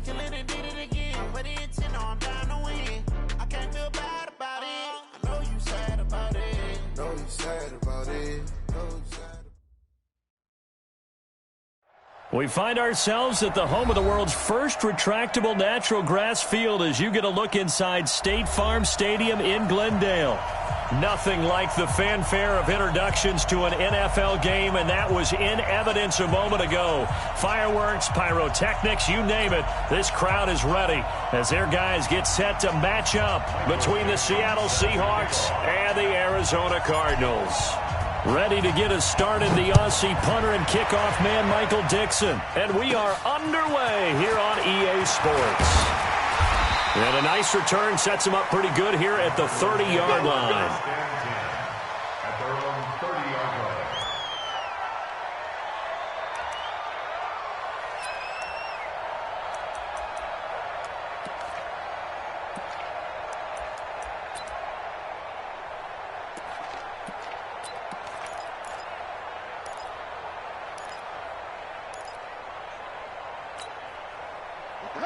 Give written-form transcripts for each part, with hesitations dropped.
kill it and did it again. But the intent, no, I'm down to win. I can't feel bad about it. I know you sad about it. Know you sad about it. Know you sad. We find ourselves at the home of the world's first retractable natural grass field as you get a look inside State Farm Stadium in Glendale. Nothing like the fanfare of introductions to an NFL game, and that was in evidence a moment ago. Fireworks, pyrotechnics, you name it. This crowd is ready as their guys get set to match up between the Seattle Seahawks and the Arizona Cardinals. Ready to get us started, the Aussie punter and kickoff man, Michael Dixon. And we are underway here on EA Sports. And a nice return sets him up pretty good here at the 30-yard line. At their own 30-yard line.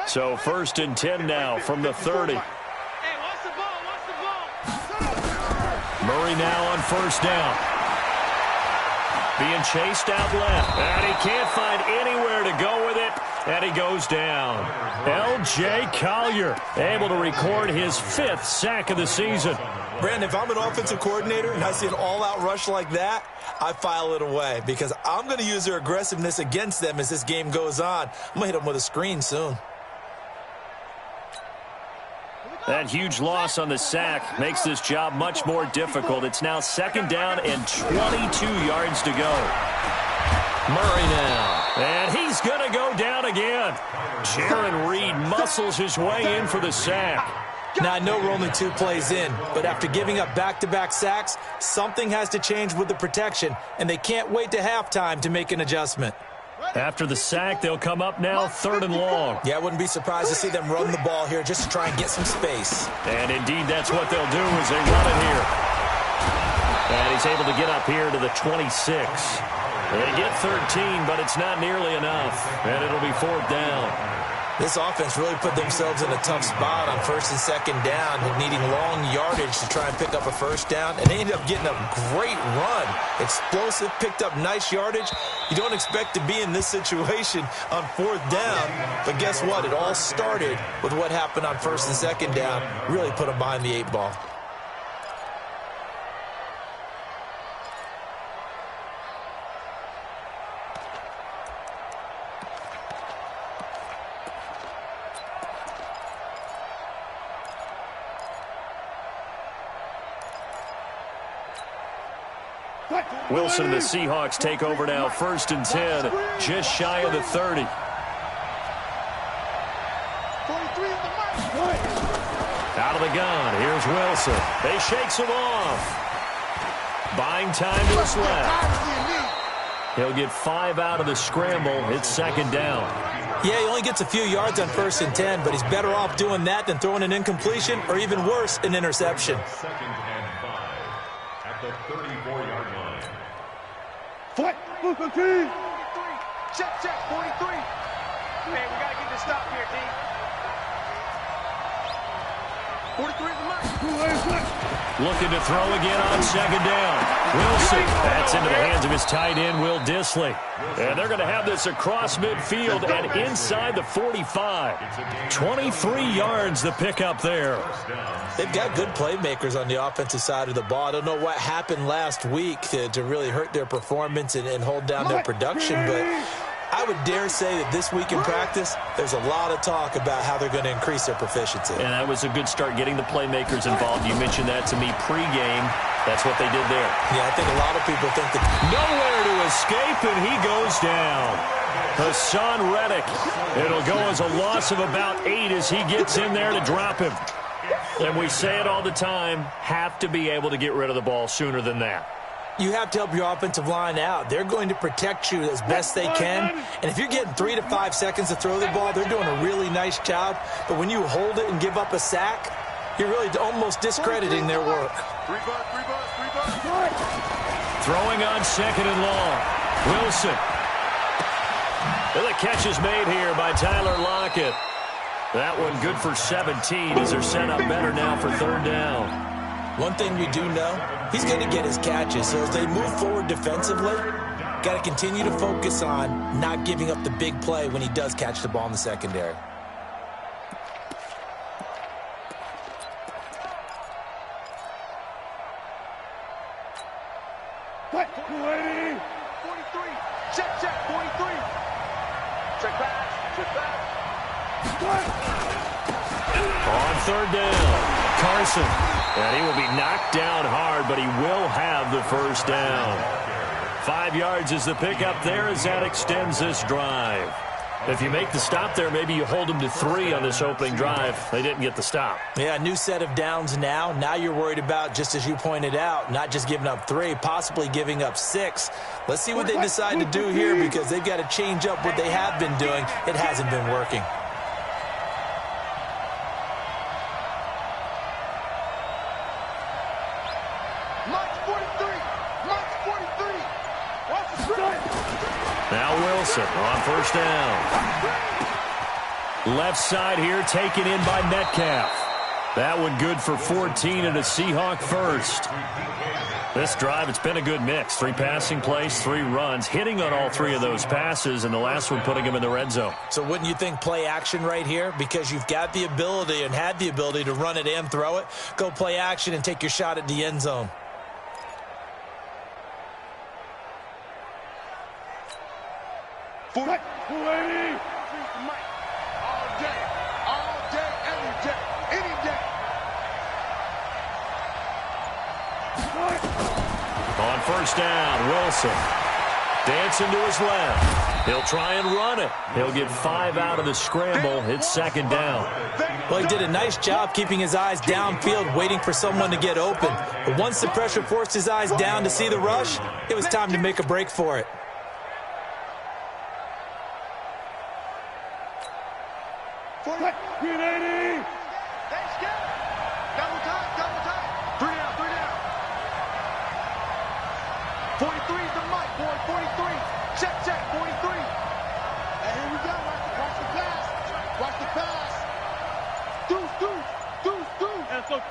So 1st and 10 now from the 30. Hey, watch the ball, watch the ball. Murray now on 1st down. Being chased out left. And he can't find anywhere to go with it. And he goes down. L.J. Collier able to record his 5th sack of the season. Brandon, if I'm an offensive coordinator and I see an all-out rush like that, I file it away because I'm going to use their aggressiveness against them as this game goes on. I'm going to hit them with a screen soon. That huge loss on the sack makes this job much more difficult. It's now 2nd down and 22 yards to go. Murray now. And he's going to go down again. Jaron Reed muscles his way in for the sack. Now, I know we're only 2 plays in, but after giving up back-to-back sacks, something has to change with the protection, and they can't wait to halftime to make an adjustment. After the sack, they'll come up now 3rd and long. Yeah, I wouldn't be surprised to see them run the ball here just to try and get some space. And indeed, that's what they'll do as they run it here. And he's able to get up here to the 26. They get 13, but it's not nearly enough. And it'll be 4th down. This offense really put themselves in a tough spot on 1st and 2nd down, needing long yardage to try and pick up a 1st down, and they ended up getting a great run. Explosive, picked up nice yardage. You don't expect to be in this situation on 4th down, but guess what? It all started with what happened on 1st and 2nd down. Really put them behind the 8 ball. Wilson and the Seahawks take over now, 1st and 10, just shy of the 30. Out of the gun, here's Wilson. They shakes him off. Buying time to his left. He'll get 5 out of the scramble. It's 2nd down. Yeah, he only gets a few yards on 1st and 10, but he's better off doing that than throwing an incompletion or even worse, an interception. 2nd and 5 at the 34-yard line. Foot. Check, 43. Man, we got to get this stop here, D. 43 is the mark. Looking to throw again on 2nd down. Wilson, that's into the hands of his tight end, Will Dissly. And they're going to have this across midfield and inside the 45. 23 yards the pickup there. They've got good playmakers on the offensive side of the ball. I don't know what happened last week to really hurt their performance and hold down their production, but I would dare say that this week in practice, there's a lot of talk about how they're going to increase their proficiency. And that was a good start getting the playmakers involved. You mentioned that to me pregame. That's what they did there. Yeah, I think a lot of people think that nowhere to escape, and he goes down. Hassan Reddick. It'll go as a loss of about 8 as he gets in there to drop him. And we say it all the time, have to be able to get rid of the ball sooner than that. You have to help your offensive line out. They're going to protect you as best they can. And if you're getting 3 to 5 seconds to throw the ball, they're doing a really nice job. But when you hold it and give up a sack, you're really almost discrediting their work. Throwing on 2nd and long. Wilson. And the catch is made here by Tyler Lockett. That one good for 17 as they're set up better now for third down. One thing we do know, he's going to get his catches. So as they move forward defensively, got to continue to focus on not giving up the big play when he does catch the ball in the secondary. Cut, 43. Check, 43. Check back. On third down, Carson. And he will be knocked down hard, but he will have the first down. 5 yards is the pickup there as that extends this drive. If you make the stop there, maybe you hold them to 3 on this opening drive. They didn't get the stop. Yeah, new set of downs now. Now you're worried about, just as you pointed out, not just giving up 3, possibly giving up 6. Let's see what they decide to do here because they've got to change up what they have been doing. It hasn't been working. Now Wilson on first down. Left side here taken in by Metcalf. That one good for 14 and a Seahawk first. This drive, it's been a good mix. 3 passing plays, 3 runs, hitting on all 3 of those passes, and the last one putting him in the red zone. So wouldn't you think play action right here? Because you've got the ability and had the ability to run it and throw it. Go play action and take your shot at the end zone. All day, every day, any day. On first down, Wilson dancing to his left. He'll try and run it. He'll get 5 out of the scramble. It's second down. Well, he did a nice job keeping his eyes downfield, waiting for someone to get open. But once the pressure forced his eyes down to see the rush, it was time to make a break for it.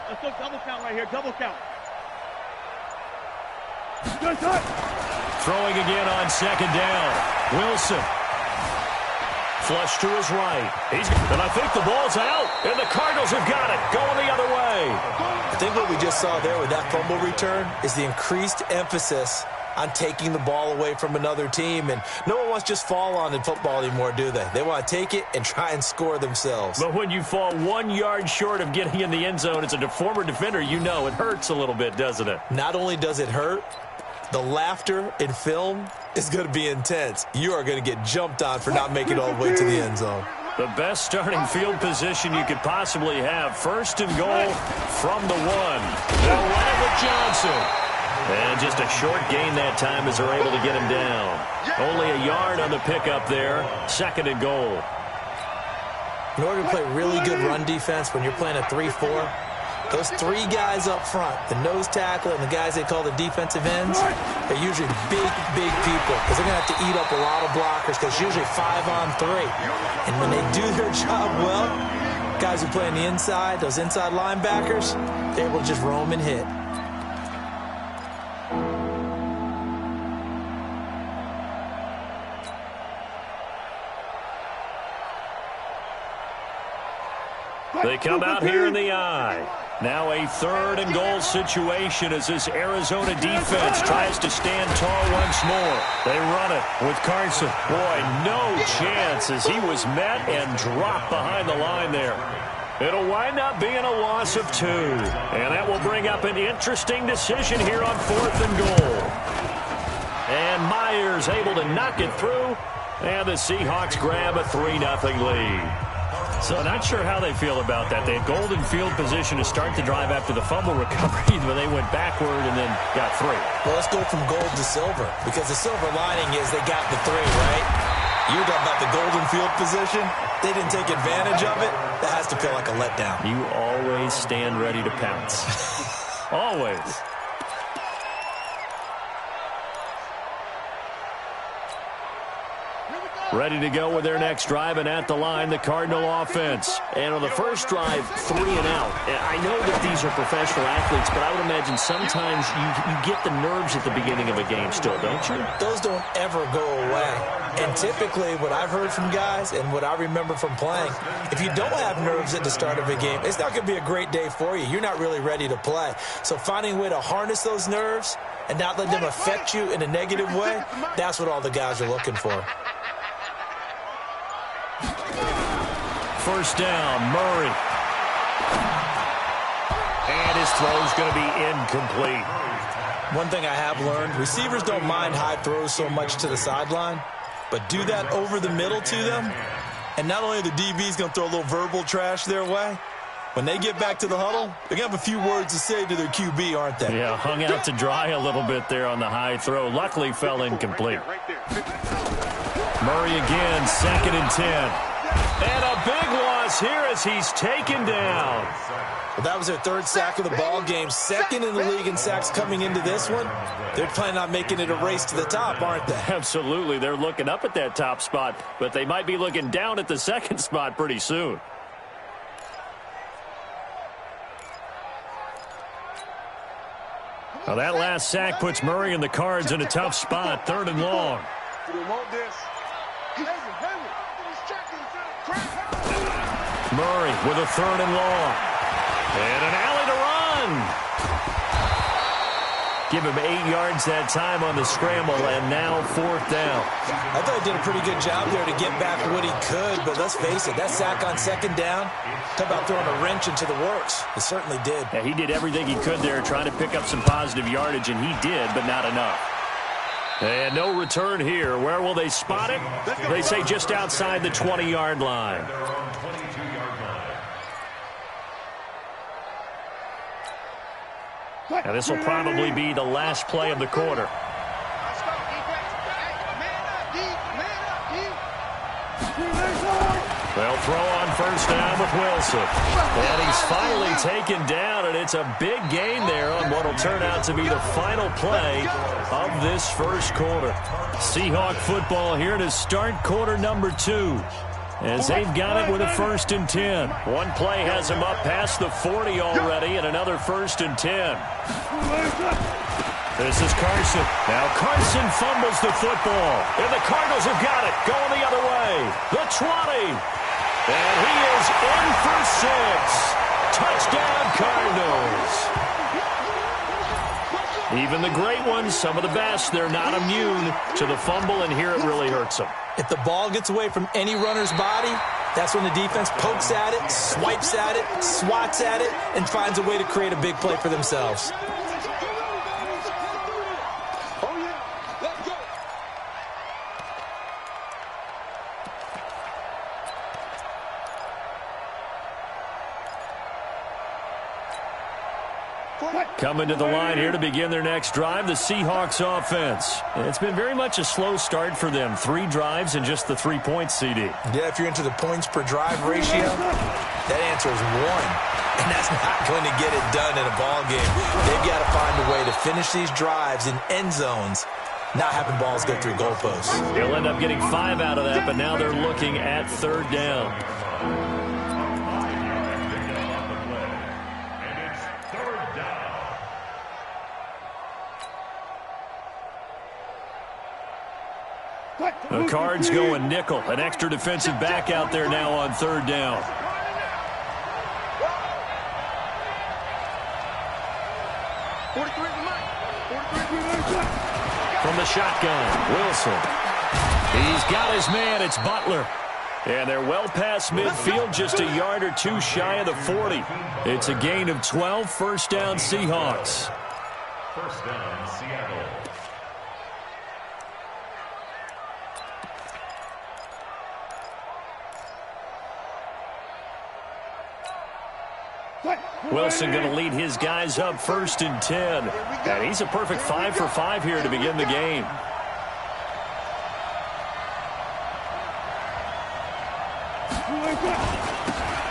Let's go double count right here, double count. Throwing again on second down. Wilson. Flush to his right. And I think the ball's out, and the Cardinals have got it. Going the other way. I think what we just saw there with that fumble return is the increased emphasis on taking the ball away from another team. And no one wants to just fall on in football anymore, do they? They want to take it and try and score themselves. But when you fall 1 yard short of getting in the end zone as a former defender, you know it hurts a little bit, doesn't it? Not only does it hurt, the laughter in film is going to be intense. You are going to get jumped on for not making it all the way to the end zone. The best starting field position you could possibly have. First and goal from the 1. They'll run it with Johnson. And just a short gain that time as they're able to get him down. Only a yard on the pickup there. Second and goal. In order to play really good run defense when you're playing a 3-4, those 3 guys up front, the nose tackle and the guys they call the defensive ends, they're usually big people because they're going to have to eat up a lot of blockers because it's usually 5 on 3. And when they do their job well, guys who play on the inside, those inside linebackers, they're able to just roam and hit. They come out here in the eye. Now a third and goal situation as this Arizona defense tries to stand tall once more. They run it with Carson. Boy, no chance as he was met and dropped behind the line there. It'll wind up being a loss of 2. And that will bring up an interesting decision here on 4th and goal. And Myers able to knock it through. And the Seahawks grab a 3-0 lead. So not sure how they feel about that. They had golden field position to start the drive after the fumble recovery, but they went backward and then got 3. Well, let's go from gold to silver, because the silver lining is they got the 3, right? You're talking about the golden field position. They didn't take advantage of it. That has to feel like a letdown. You always stand ready to pounce. Always. Here we go. Ready to go with their next drive, and at the line, the Cardinal offense. And on the first drive, 3 and out. And I know that these are professional athletes, but I would imagine sometimes you get the nerves at the beginning of a game still, don't you? Those don't ever go away. And typically, what I've heard from guys and what I remember from playing, if you don't have nerves at the start of a game, it's not going to be a great day for you. You're not really ready to play. So finding a way to harness those nerves and not let them affect you in a negative way, that's what all the guys are looking for. First down, Murray. And his throw's going to be incomplete. One thing I have learned, receivers don't mind high throws so much to the sideline, but do that over the middle to them, and not only are the DBs going to throw a little verbal trash their way, when they get back to the huddle, they're going to have a few words to say to their QB, aren't they? Yeah, hung out to dry a little bit there on the high throw. Luckily fell incomplete. Murray again, 2nd and 10. And a big loss here as he's taken down. Well, that was their 3rd sack of the ball game, 2nd in the league in sacks coming into this one. They're planning on making it a race to the top, aren't they? Absolutely. They're looking up at that top spot, but they might be looking down at the 2nd spot pretty soon. Now that last sack puts Murray and the Cards in a tough spot, 3rd and long. Murray with a 3rd and long. And an alley to run. Give him 8 yards that time on the scramble, and now 4th down. I thought he did a pretty good job there to get back what he could, but let's face it, that sack on 2nd down, talk about throwing a wrench into the works. It certainly did. Yeah, he did everything he could there, trying to pick up some positive yardage, and he did, but not enough. And no return here. Where will they spot it? They say just outside the 20-yard line. Now this will probably be the last play of the quarter. They'll throw on first down with Wilson. And he's finally taken down, and it's a big gain there on what will turn out to be the final play of this first quarter. Seahawk football here to start quarter number 2. As they've got it with a 1st and 10. One play has them up past the 40 already, and another 1st and 10. This is Carson. Now Carson fumbles the football, and the Cardinals have got it. Going the other way. The 20. And he is in for 6. Touchdown, Cardinals. Even the great ones, some of the best, they're not immune to the fumble, and here it really hurts them. If the ball gets away from any runner's body, that's when the defense pokes at it, swipes at it, swats at it, and finds a way to create a big play for themselves. Coming to the line here to begin their next drive, the Seahawks offense. It's been very much a slow start for them. 3 drives and just the 3 points, CD. Yeah, if you're into the points per drive ratio, that answer is 1. And that's not going to get it done in a ball game. They've got to find a way to finish these drives in end zones, not having balls go through goalposts. They'll end up getting 5 out of that, but now they're looking at 3rd down. The Cards going nickel. An extra defensive back out there now on 3rd down. From the shotgun, Wilson. He's got his man. It's Butler. And they're well past midfield, just a yard or 2 shy of the 40. It's a gain of 12, 1st down Seahawks. 1st down, Seattle. Wilson going to lead his guys up 1st and 10. And he's a perfect 5 for 5 here to begin the game.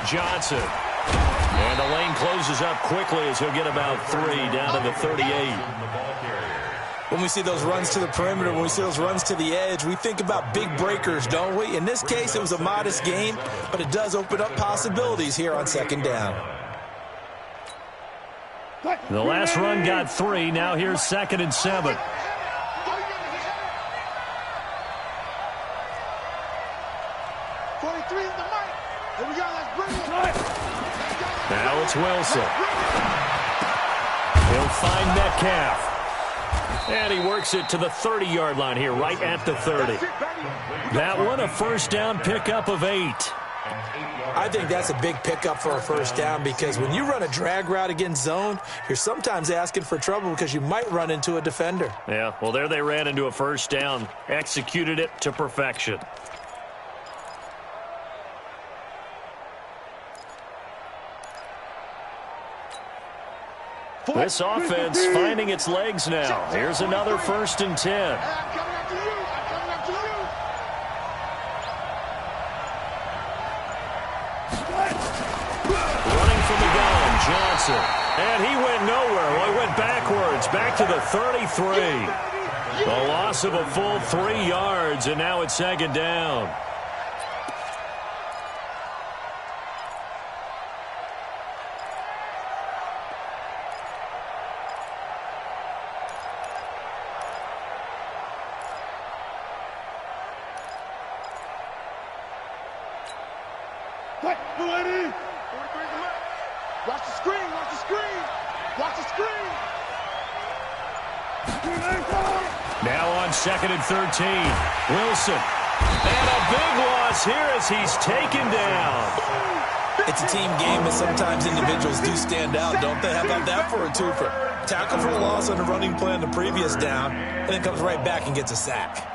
Johnson. And the lane closes up quickly as he'll get about 3 down to the 38. When we see those runs to the perimeter, when we see those runs to the edge, we think about big breakers, don't we? In this case, it was a modest gain, but it does open up possibilities here on second down. The last run got 3. Now here's 2nd and 7. Now it's Wilson. He'll find Metcalf. And he works it to the 30-yard line here, right at the 30. That one, a first down pickup of 8. I think that's a big pickup for a first down because when you run a drag route against zone, you're sometimes asking for trouble because you might run into a defender. Yeah, well, there they ran into a first down. Executed it to perfection. This offense finding its legs now. Here's another 1st and 10. Running from the gun, Johnson. And he went nowhere. Well, he went backwards, back to the 33. A loss of a full 3 yards, and now it's 2nd down. Watch the screen, watch the screen, watch the screen. Now on 2nd and 13. Wilson. And a big loss here as he's taken down. It's a team game, and sometimes individuals do stand out, don't they? How about that for a twofer? Tackle for a loss on the running play on the previous down, and then comes right back and gets a sack.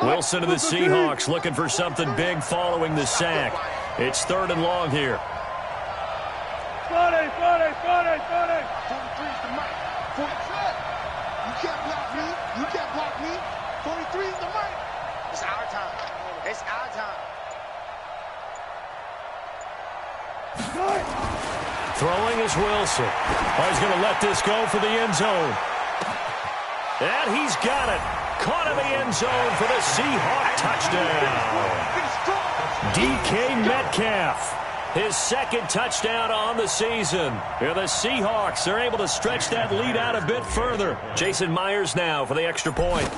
Wilson of the Seahawks looking for something big following the sack. It's 3rd and long here. 40. 43 is the mic. 43. You can't block me. You can't block me. 43 is the mic. It's our time. It's our time. Throwing is Wilson. Oh, he's going to let this go for the end zone. And he's got it. Caught in the end zone for the Seahawk touchdown. DK Metcalf, his 2nd touchdown on the season. Here the Seahawks are able to stretch that lead out a bit further. Jason Myers now for the extra point.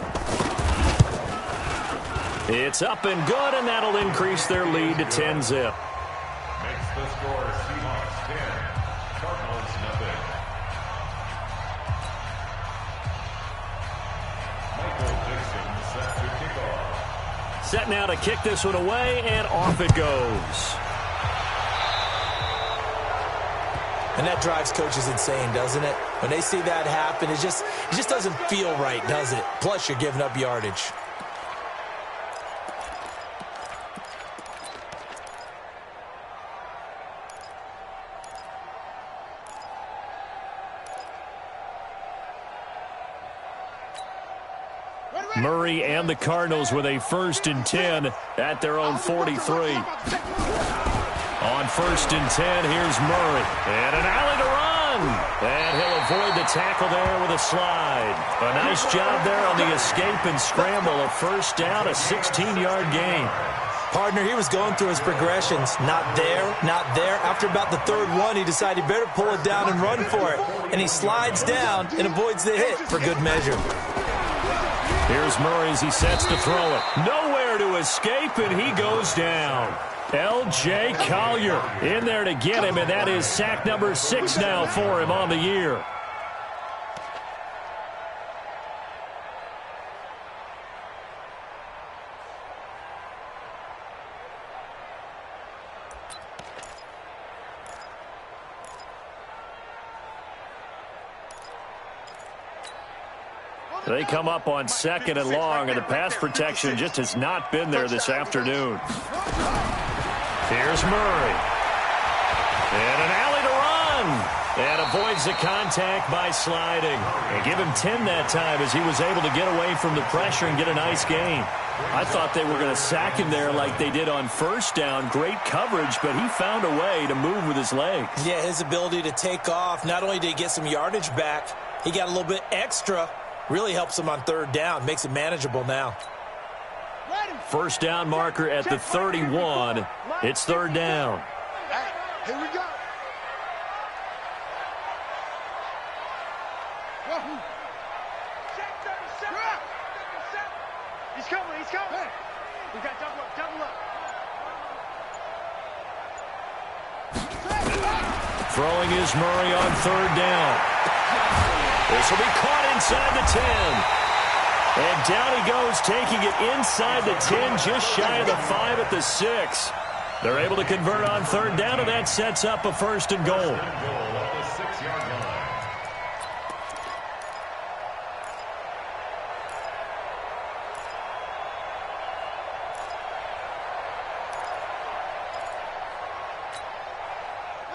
It's up and good, and that'll increase their lead to 10-zip. Makes the score Seahawks 10, Cardinals nothing. Set now to kick this one away, and off it goes. And that drives coaches insane, doesn't it? When they see that happen, it just doesn't feel right, does it? Plus, you're giving up yardage. Murray and the Cardinals with a 1st and 10 at their own 43. On 1st and 10, here's Murray. And an alley to run. And he'll avoid the tackle there with a slide. A nice job there on the escape and scramble. A first down, a 16-yard gain. Partner, he was going through his progressions. Not there, not there. After about the 3rd one, he decided he better pull it down and run for it. And he slides down and avoids the hit for good measure. Here's Murray as he sets to throw it. Nowhere to escape, and he goes down. L.J. Collier in there to get him, and that is sack number 6 now for him on the year. They come up on 2nd and long, and the pass protection just has not been there this afternoon. Here's Murray. And an alley to run. And avoids the contact by sliding. And give him 10 that time as he was able to get away from the pressure and get a nice gain. I thought they were going to sack him there like they did on first down. Great coverage, but he found a way to move with his legs. Yeah, his ability to take off, not only did he get some yardage back, he got a little bit extra. Really helps him on third down, makes it manageable now. First down marker at the 31. It's third down. Hey, here we go. He's coming, he's coming. Hey. We got double up, double up. Throwing is Murray on third down. This will be caught inside the 10. And down he goes, taking it inside the 10, just shy of the 5 at the 6. They're able to convert on third down, and that sets up a first and goal.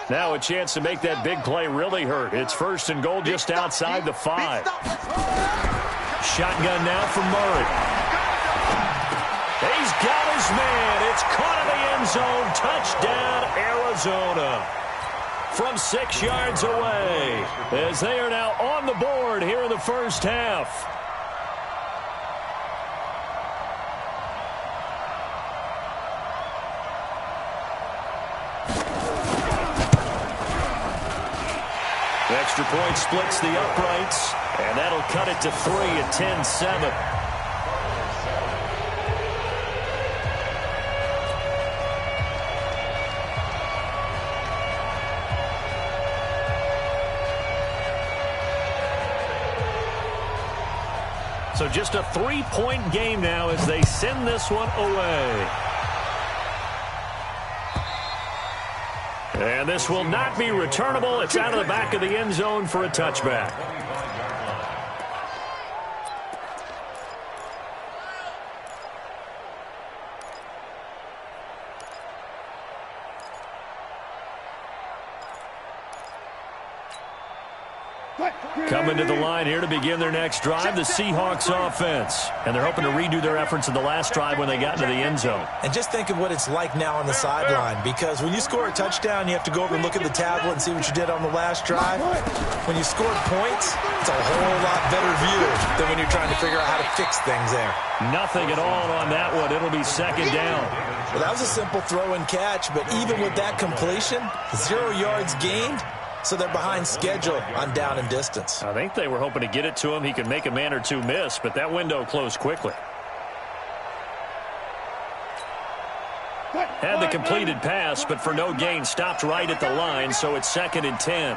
Now a chance to make that big play really hurt. It's first and goal just outside the 5. Shotgun now from Murray. He's got his man. It's caught in the end zone. Touchdown, Arizona. From 6 yards away, as they are now on the board here in the first half. Extra point splits the uprights, and that'll cut it to 3 at 10-7. So just a 3-point game now as they send this one away. And this will not be returnable. It's out of the back of the end zone for a touchback. Coming to the line here to begin their next drive, the Seahawks offense. And they're hoping to redo their efforts in the last drive when they got into the end zone. And just think of what it's like now on the sideline, because when you score a touchdown, you have to go over and look at the tablet and see what you did on the last drive. When you score points, it's a whole lot better view than when you're trying to figure out how to fix things there. Nothing at all on that one. It'll be second down. Well, that was a simple throw and catch, but even with that completion, 0 yards gained. So they're behind schedule on down and distance. I think they were hoping to get it to him. He could make a man or two miss, but that window closed quickly. Had the completed pass, but for no gain, stopped right at the line, so it's second and 10.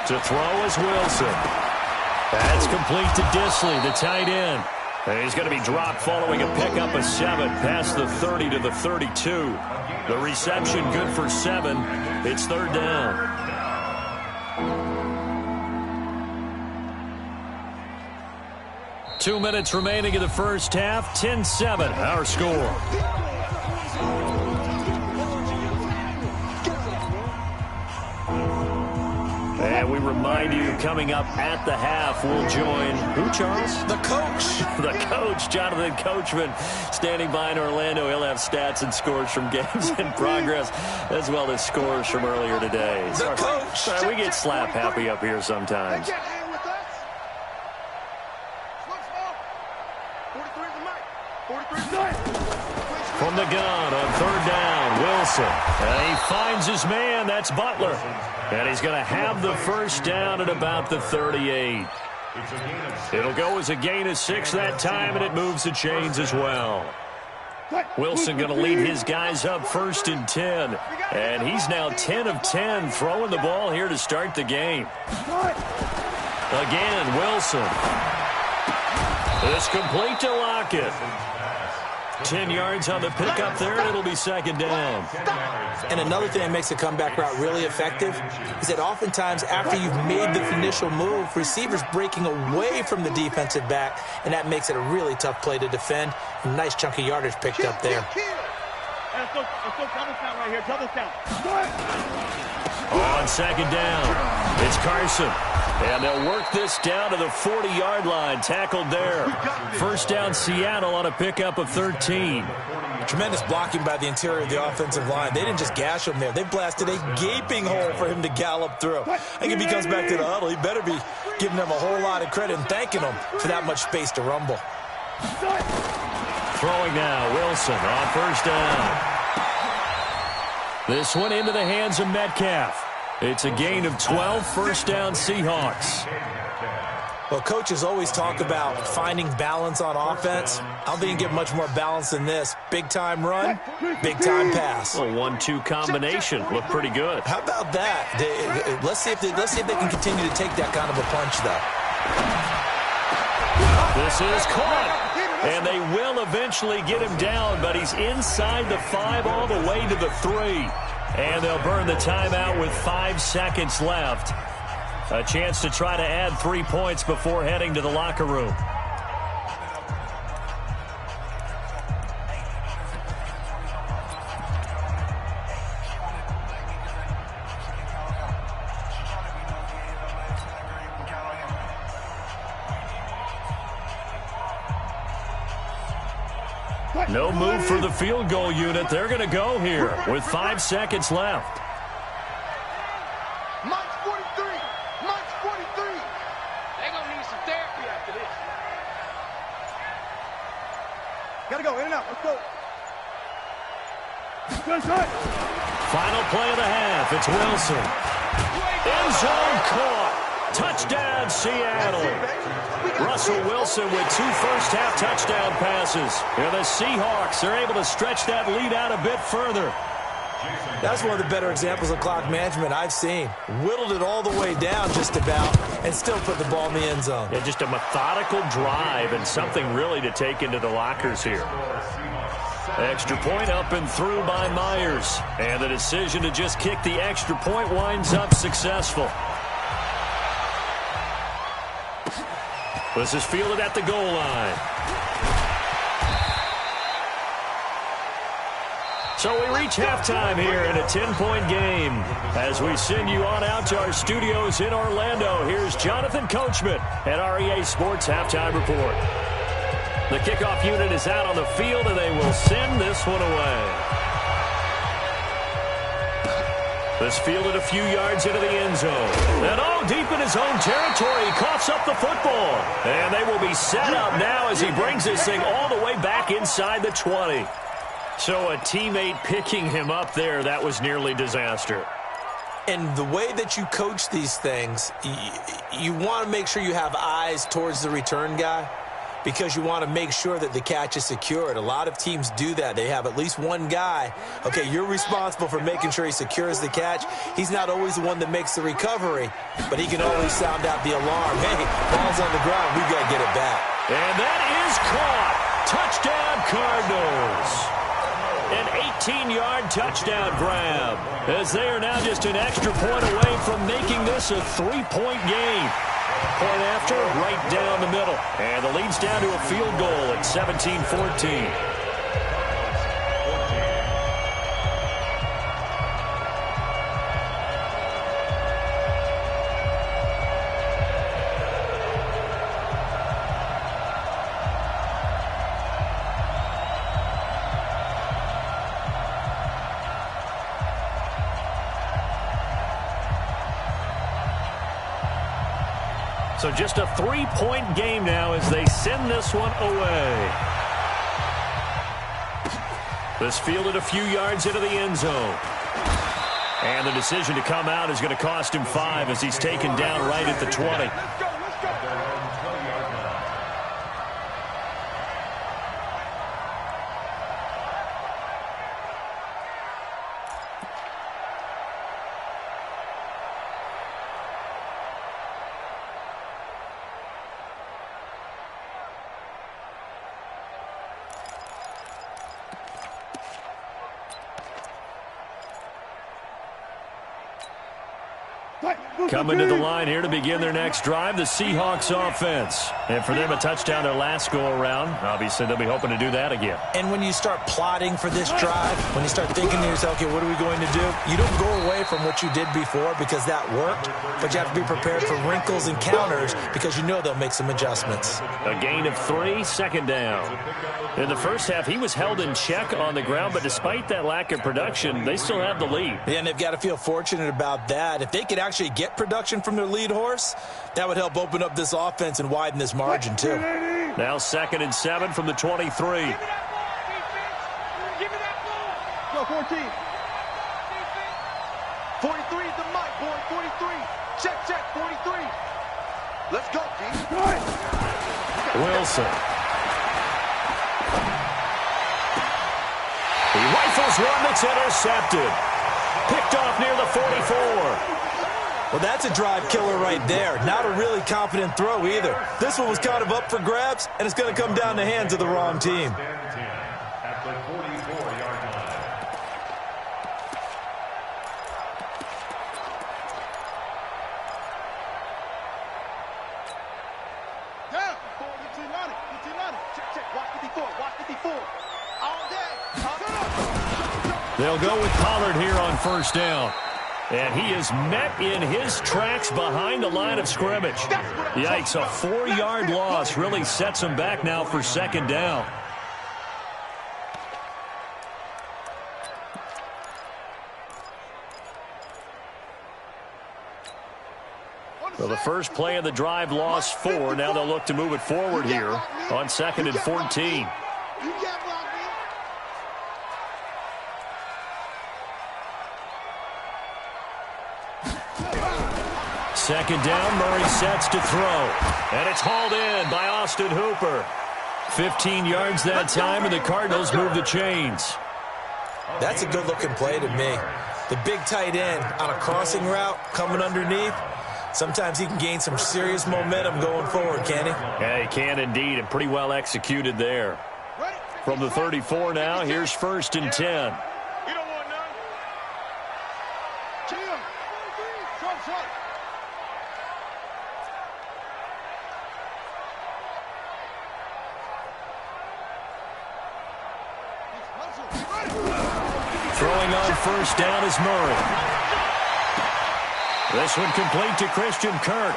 To throw is Wilson. That's complete to Disley, the tight end. And he's going to be dropped following a pickup of 7 past the 30 to the 32. The reception good for 7. It's third down. Two minutes remaining in the first half. 10-7, our score. And we remind you, coming up at the half, we'll join who, Charles? The coach. The coach, Jonathan Coachman, standing by in Orlando. He'll have stats and scores from games in progress, as well as scores from earlier today. The coach. Sorry, we get slap happy up here sometimes. From the gun on third down, Wilson. And he finds his man. That's Butler. And he's going to have the first down at about the 38. It'll go as a gain of 6 that time, and it moves the chains as well. Wilson going to lead his guys up first and 10. And he's now 10 of 10 throwing the ball here to start the game. Again, Wilson. It's complete to Lockett. 10 yards on the pickup there, and it'll be second down. And another thing that makes a comeback route really effective is that oftentimes after you've made the initial move, receivers breaking away from the defensive back, and that makes it a really tough play to defend. A nice chunk of yardage picked up there. Let's go double count right here. Double count. On second down, it's Carson. And they'll work this down to the 40-yard line. Tackled there. First down, Seattle on a pickup of 13. Tremendous blocking by the interior of the offensive line. They didn't just gash him there. They blasted a gaping hole for him to gallop through. I think if he comes back to the huddle, he better be giving them a whole lot of credit and thanking them for that much space to rumble. Throwing now, Wilson on first down. This one into the hands of Metcalf. It's a gain of 12, first down Seahawks. Well, coaches always talk about finding balance on offense. I don't think you get much more balance than this. Big-time run, big-time pass. A 1-2 combination. Looked pretty good. How about that? Let's see if they can continue to take that kind of a punch, though. This is caught. And they will eventually get him down, but he's inside the 5 all the way to the 3. And they'll burn the timeout with 5 seconds left. A chance to try to add 3 points before heading to the locker room. No move for the field goal unit. They're going to go here with 5 seconds left. Mike's 43. Mike's 43. They're going to need some therapy after this. Got to go. In and out. Let's go. Final play of the half. It's Wilson. End zone caught. Touchdown, Seattle. Russell Wilson with 2 first-half touchdown passes. And the Seahawks are able to stretch that lead out a bit further. That's one of the better examples of clock management I've seen. Whittled it all the way down just about and still put the ball in the end zone. Yeah, just a methodical drive and something really to take into the lockers here. Extra point up and through by Myers. And the decision to just kick the extra point winds up successful. This is fielded at the goal line. So we reach halftime here in a 10-point game. As we send you on out to our studios in Orlando, here's Jonathan Coachman at REA Sports Halftime Report. The kickoff unit is out on the field, and they will send this one away. This fielded a few yards into the end zone. And deep in his own territory, he coughs up the football. And they will be set up now as he brings this thing all the way back inside the 20. So a teammate picking him up there, that was nearly disaster. And the way that you coach these things, you want to make sure you have eyes towards the return guy, because you want to make sure that the catch is secured. A lot of teams do that. They have at least one guy. Okay, you're responsible for making sure he secures the catch. He's not always the one that makes the recovery, but he can always sound out the alarm. Hey, ball's on the ground. We've got to get it back. And that is caught. Touchdown, Cardinals. An 18-yard touchdown grab, as they are now just an extra point away from making this a 3-point game. Point after, right down the middle. And the lead's down to a field goal at 17-14. So just a 3-point game now as they send this one away. This fielded a few yards into the end zone. And the decision to come out is going to cost him 5 as he's taken down right at the 20. Coming to the line here to begin their next drive, the Seahawks offense. And for them, a touchdown their last go-around. Obviously, they'll be hoping to do that again. And when you start plotting for this drive, when you start thinking to yourself, okay, what are we going to do? You don't go away from what you did before because that worked, but you have to be prepared for wrinkles and counters because you know they'll make some adjustments. A gain of 3, second down. In the first half, he was held in check on the ground, but despite that lack of production, they still have the lead. Yeah, and they've got to feel fortunate about that. If they could actually get production from their lead horse, that would help open up this offense and widen this margin too. Now 2nd and 7 from the 23. Give me that ball. Go 14. 43 is the mic, boy. 43. Check, 43. Let's go, King. Wilson. He rifles one that's intercepted. Picked off near the 44. Well, that's a drive killer right there. Not a really confident throw either. This one was kind of up for grabs, and it's going to come down the hands of the wrong team. At the 44-yard line. Down. 15 on it. Check. Watch 54. All day. They'll go with Pollard here on first down. And he is met in his tracks behind the line of scrimmage. Yikes, a 4-yard loss really sets him back now for second down. So the first play of the drive lost 4. Now they'll look to move it forward here on 2nd and 14. Second down, Murray sets to throw. And it's hauled in by Austin Hooper. 15 yards that time, and the Cardinals move the chains. That's a good-looking play to me. The big tight end on a crossing route coming underneath. Sometimes he can gain some serious momentum going forward, can he? Yeah, he can indeed, and pretty well executed there. From the 34 now, here's 1st and 10. You don't want none. Jim. Show. Throwing on first down is Murray. This one complete to Christian Kirk.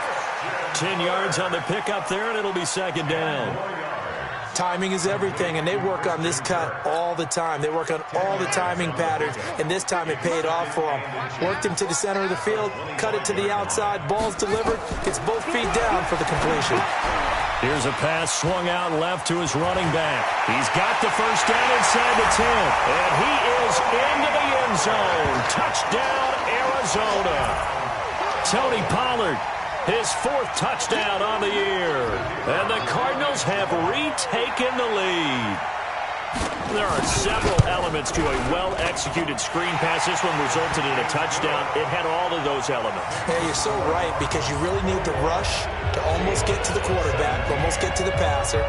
10 yards on the pickup there, and it'll be second down. Timing is everything, and they work on this cut all the time. They work on all the timing patterns, and this time it paid off for them. Worked him to the center of the field, cut it to the outside, ball's delivered, gets both feet down for the completion. Here's a pass swung out left to his running back. He's got the first down inside the 10, and he is into the end zone. Touchdown, Arizona. Tony Pollard, his 4th touchdown on the year. And the Cardinals have retaken the lead. There are several elements to a well-executed screen pass. This one resulted in a touchdown. It had all of those elements. Yeah, you're so right, because you really need the rush to almost get to the quarterback, almost get to the passer.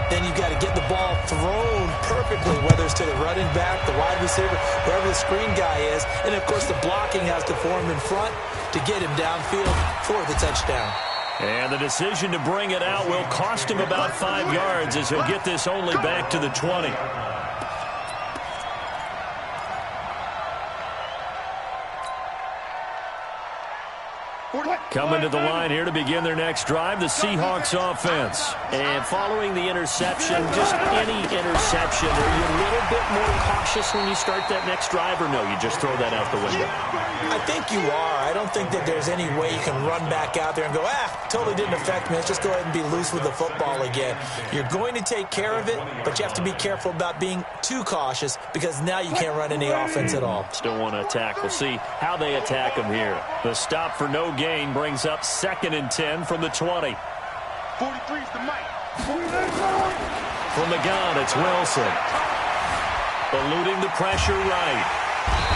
Then you've got to get the ball thrown perfectly, whether it's to the running back, the wide receiver, wherever the screen guy is. And, of course, the blocking has to form in front to get him downfield for the touchdown. And the decision to bring it out will cost him about 5 yards, as he'll get this only back to the 20. Coming to the line here to begin their next drive, the Seahawks offense. And following the interception, just any interception, are you a little bit more cautious when you start that next drive, or no, you just throw that out the window? I think you are. I don't think that there's any way you can run back out there and go, totally didn't affect me. Let's just go ahead and be loose with the football again. You're going to take care of it, but you have to be careful about being too cautious, because now you can't run any offense at all. Still want to attack. We'll see how they attack him here. The stop for no gain brings up 2nd and 10 from the 20. 43's the mic. From the gun, it's Wilson. Eluding the pressure right.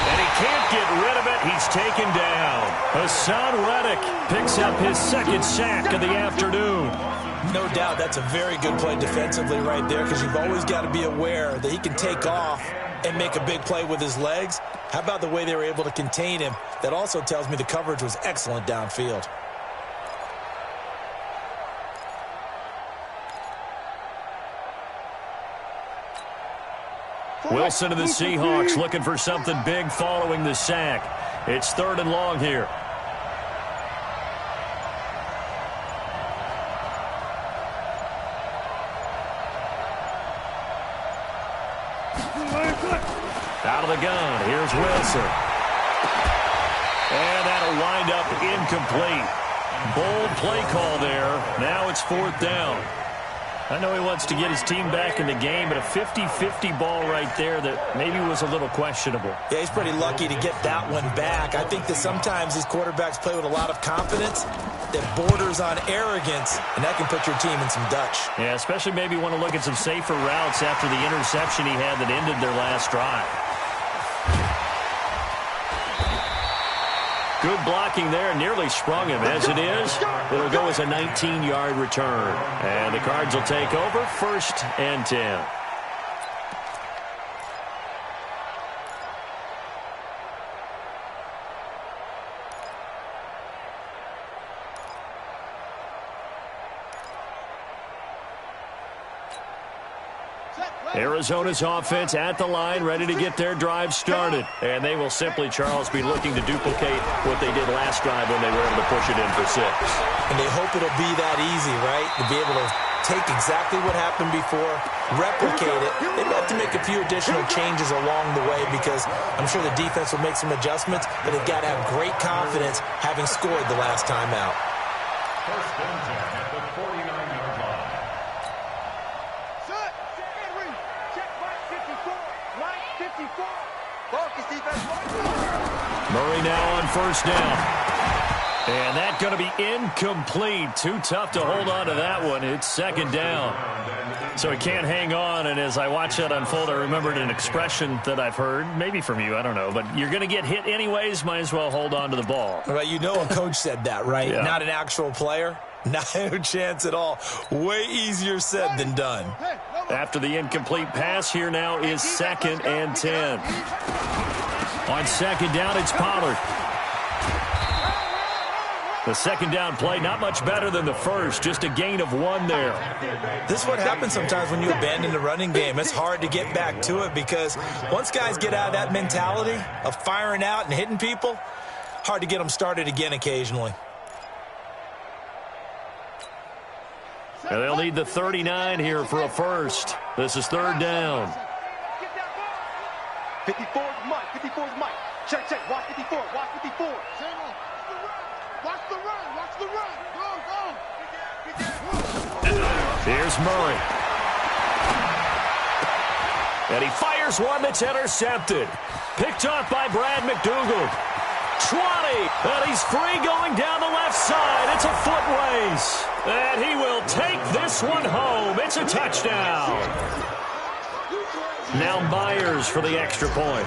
And he can't get rid of it. He's taken down. Hassan Reddick picks up his 2nd sack of the afternoon. No doubt that's a very good play defensively right there, because you've always got to be aware that he can take off and make a big play with his legs. How about the way they were able to contain him? That also tells me the coverage was excellent downfield. Wilson of the Seahawks looking for something big following the sack. It's 3rd and long here. Out of the gun, here's Wilson. And that'll wind up incomplete. Bold play call there. Now it's 4th down. I know he wants to get his team back in the game, but a 50-50 ball right there that maybe was a little questionable. Yeah, he's pretty lucky to get that one back. I think that sometimes these quarterbacks play with a lot of confidence that borders on arrogance, and that can put your team in some Dutch. Yeah, especially maybe want to look at some safer routes after the interception he had that ended their last drive. Good blocking there, nearly sprung him. As it is, it'll go as a 19-yard return. And the Cards will take over, 1st and 10. Arizona's offense at the line, ready to get their drive started. And they will simply, Charles, be looking to duplicate what they did last drive when they were able to push it in for 6. And they hope it'll be that easy, right? To be able to take exactly what happened before, replicate it. They may have to make a few additional changes along the way because I'm sure the defense will make some adjustments, but they've got to have great confidence having scored the last time out. 1st and 10 at the 49-yard line. Murray now on 1st down. And that's going to be incomplete. Too tough to hold on to that one. It's 2nd down. So he can't hang on. And as I watch that unfold, I remembered an expression that I've heard, maybe from you, I don't know. But you're going to get hit anyways, might as well hold on to the ball. Well, you know a coach said that, right? Yeah. Not an actual player. Not a chance at all. Way easier said than done. After the incomplete pass, here now is 2nd and 10. On 2nd down, it's Pollard. The 2nd down play, not much better than the first, just a gain of 1 there. This is what happens sometimes when you abandon the running game. It's hard to get back to it because once guys get out of that mentality of firing out and hitting people, hard to get them started again occasionally. And they'll need the 39 here for a first. This is 3rd down. 54 is Mike. 54 is Mike. Check, check. Watch 54. Watch 54. Watch the run. Watch the run. Go, go. Here's Murray. And he fires one that's intercepted. Picked up by Brad McDougal. 20. And he's free going down the left side. It's a foot race. And he will take this one home. It's a touchdown. Now Myers for the extra point.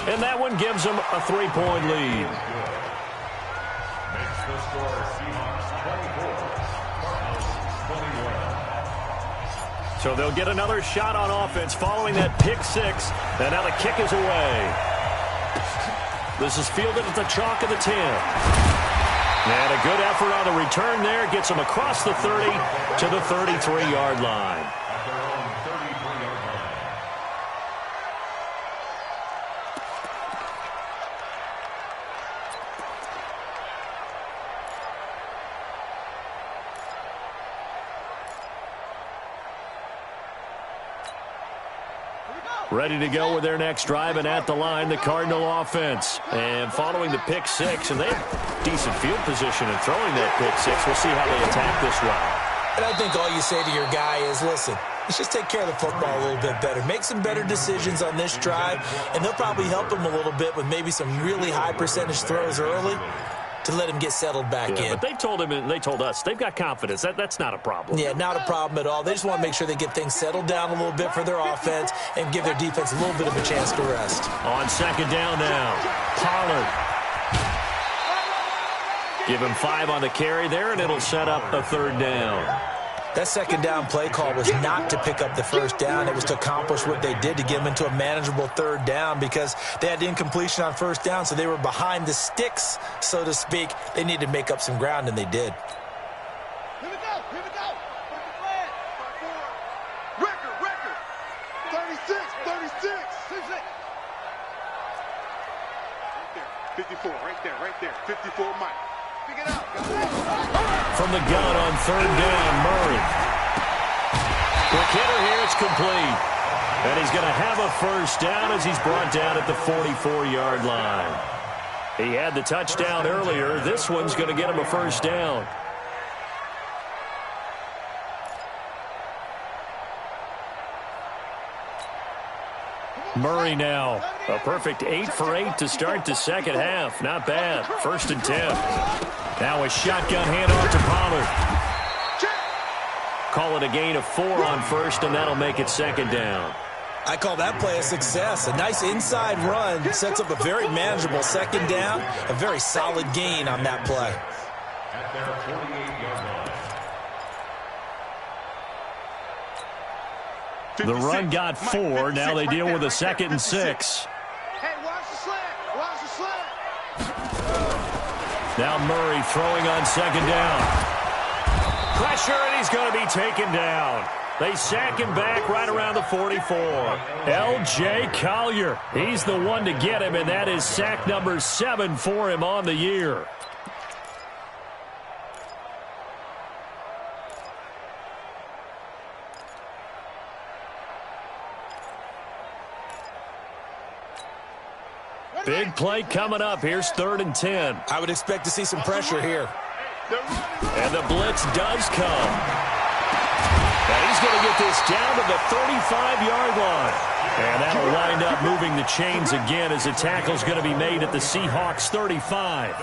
And that one gives them a 3-point lead. Makes the score Seahawks 24, Cardinals 21. So they'll get another shot on offense following that pick 6. And now the kick is away. This is fielded at the chalk of the 10. And a good effort on the return there. Gets them across the 30 to the 33-yard line. At their own 33-yard line. Ready to go with their next drive, and at the line, the Cardinal offense. And following the pick 6, and they have decent field position in throwing that pick 6. We'll see how they attack this route. And I think all you say to your guy is, listen, let's just take care of the football a little bit better. Make some better decisions on this drive, and they'll probably help him a little bit with maybe some really high percentage throws early to let him get settled back in. But they told him and they told us they've got confidence. That's not a problem. Yeah, not a problem at all. They just want to make sure they get things settled down a little bit for their offense and give their defense a little bit of a chance to rest. On 2nd down now, Pollard. Give him 5 on the carry there, and it'll set up a 3rd down. That second down play call was not to pick up the first down. It was to accomplish what they did, to get them into a manageable third down, because they had incompletion on first down, so they were behind the sticks, so to speak. They needed to make up some ground, and they did. Here we go. Here we go. Record. 36. 54, right there. 54, Mike. Pick it up. From the gun on third down, Murray. Quick hitter here, it's complete. And he's going to have a first down as he's brought down at the 44-yard line. He had the touchdown earlier. This one's going to get him a first down. Murray now. A perfect 8 for 8 to start the second half. Not bad. 1st and 10. Now a shotgun handoff to Pollard. Call it a gain of 4 on first, and that'll make it 2nd down. I call that play a success. A nice inside run sets up a very manageable 2nd down. A very solid gain on that play. At their 48-yard line. The run got 4. Now they deal with a 2nd and 6. Hey, watch the slant. Now Murray throwing on 2nd down. Pressure, and he's going to be taken down. They sack him back right around the 44. L.J. Collier. He's the one to get him, and that is sack number 7 for him on the year. Big play coming up. Here's 3rd and 10. I would expect to see some pressure here. And the blitz does come. And he's going to get this down to the 35-yard line. And that'll wind up moving the chains again as the tackle's going to be made at the Seahawks 35.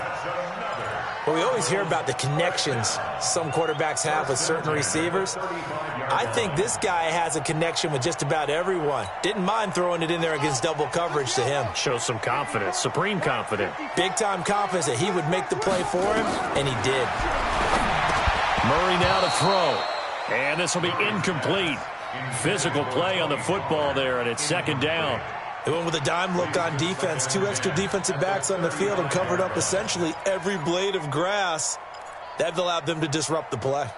Well, we always hear about the connections some quarterbacks have with certain receivers. I think this guy has a connection with just about everyone. Didn't mind throwing it in there against double coverage to him. Shows some confidence, supreme confidence. Big-time confidence that he would make the play for him, and he did. Murray now to throw. And this will be incomplete. Physical play on the football there, and it's 2nd down. They went with a dime look on defense. 2 extra defensive backs on the field and covered up essentially every blade of grass. That allowed them to disrupt the play.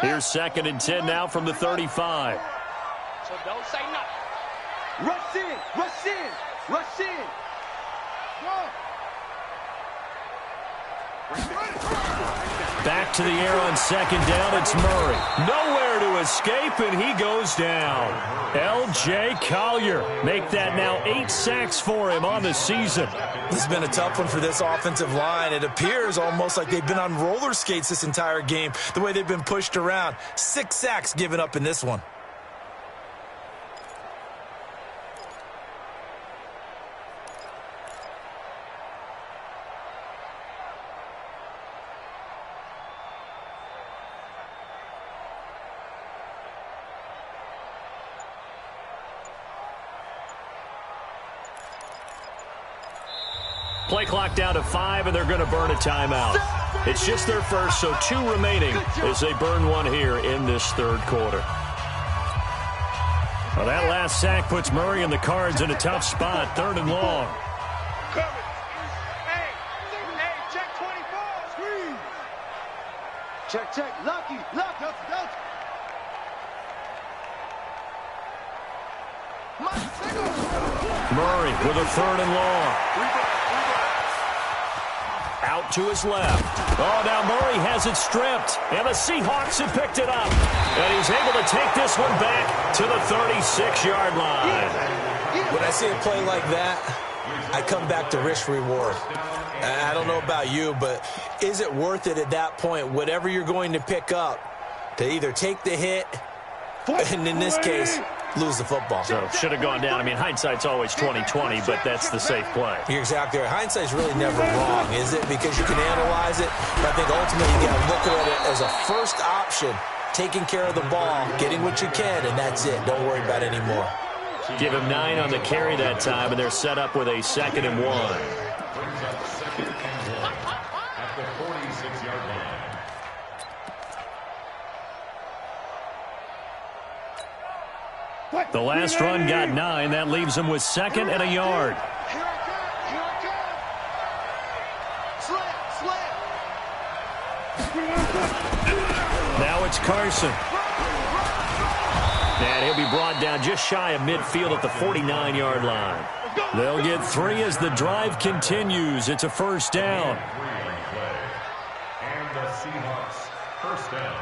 Here's 2nd and 10 now from the 35. So don't say nothing. Rush in. Back to the air on 2nd down. It's Murray. Nowhere to escape, and he goes down. L.J. Collier. Make that now 8 sacks for him on the season. This has been a tough one for this offensive line. It appears almost like they've been on roller skates this entire game, the way they've been pushed around. 6 sacks given up in this one. Play clock down to 5, and they're going to burn a timeout. It's just their first, so 2 remaining as they burn one here in this 3rd quarter. Well, that last sack puts Murray and the Cards in a tough spot, 3rd and long. Hey, check 24. Screen. Check. Lucky. Murray with a 3rd and long. Out to his left. Oh, now Murray has it stripped. And the Seahawks have picked it up. And he's able to take this one back to the 36-yard line. When I see a play like that, I come back to risk-reward. I don't know about you, but is it worth it at that point, whatever you're going to pick up, to either take the hit, and in this case, lose the football? So should have gone down. I mean, hindsight's always 20/20, but that's the safe play. You're exactly right. Hindsight's really never wrong, is it? Because you can analyze it, but I think ultimately you got to look at it as a first option, taking care of the ball, getting what you can, and that's it. Don't worry about it anymore. Give him 9 on the carry that time, and they're set up with a 2nd and 1. The last run got 9. That leaves him with 2nd and a yard. Here I come. Slam. Now it's Carson. And he'll be brought down just shy of midfield at the 49-yard line. They'll get 3 as the drive continues. It's a first down. And the Seahawks first down.